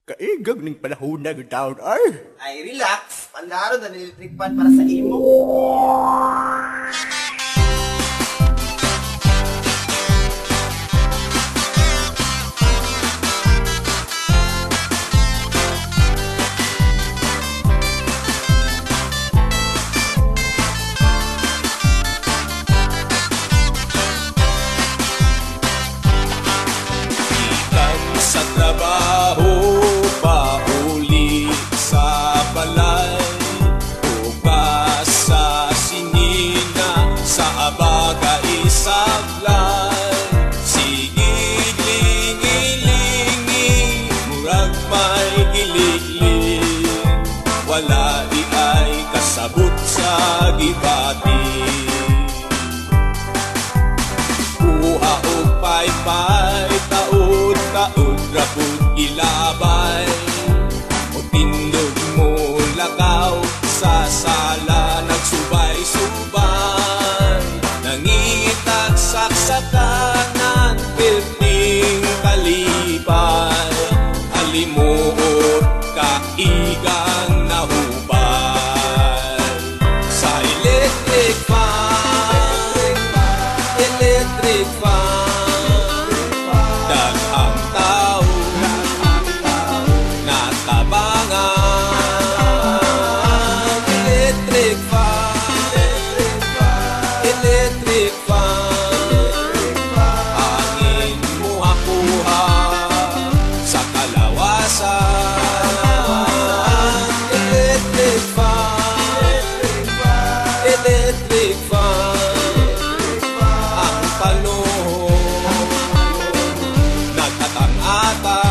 Kaigag ning panahon na gitaon ay. Ay, relax. Pandaron na electric fan para sa imo. Sa trabaho, pauli sa balay, bukas sa sinina, sa abaga isablay. Sigid lingi-lingi, murag may giliglig, wala di ay kasabot sa gibati. Kuha o pay-pay, taod-taod rapod ilabay, o tindog mo lakaw sa sala nagsubay-subay. Nangitag saksakanan, perting kalipay, halimuot kaigang nahubay. Sa electric fan, electric fan, daghang tao natabangan. Electric fan, electric fan, angin muha-kuha sa kalawasan. Electric fan, electric fan, ang panahon nagtatang-atang,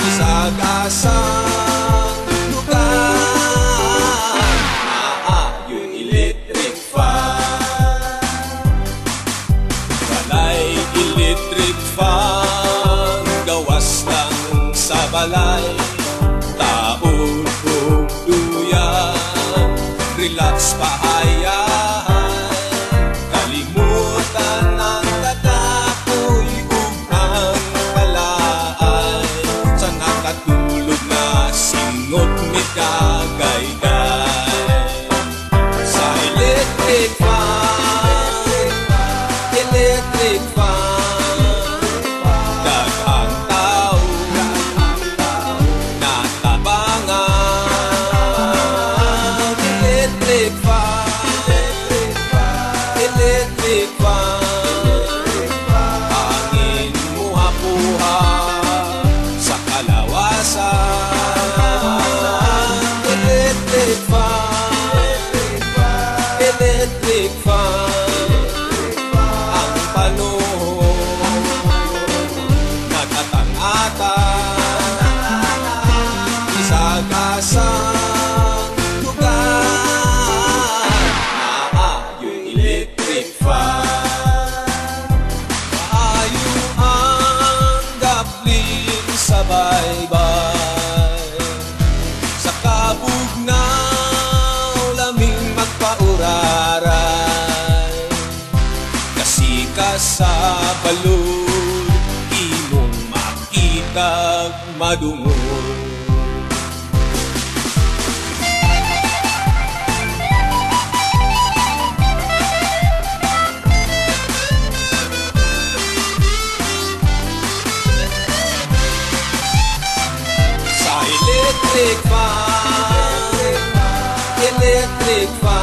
isag-asang lugar. Yung electric fan, balay electric fan, gawas lang sa balay, taod o duyan, relax pahayahay, kalimutan ang katakoy ug ang kalaay, sa nakatulog na singot mi kagayday. Sa electric fan, electric fan, daghang tao natabangan. Electric fan, electric fan, angin muha-puha sa kalawasan. Electric fan, electric fan, ang panahon nagtatang-atang, isag-asang lugar. Yung electric fan, maayo ang gaplin sa baybay, sa kabugnaw laming magpauraray, kasikas sa balod imong makitag madungol. Sa electric fan, electric fan,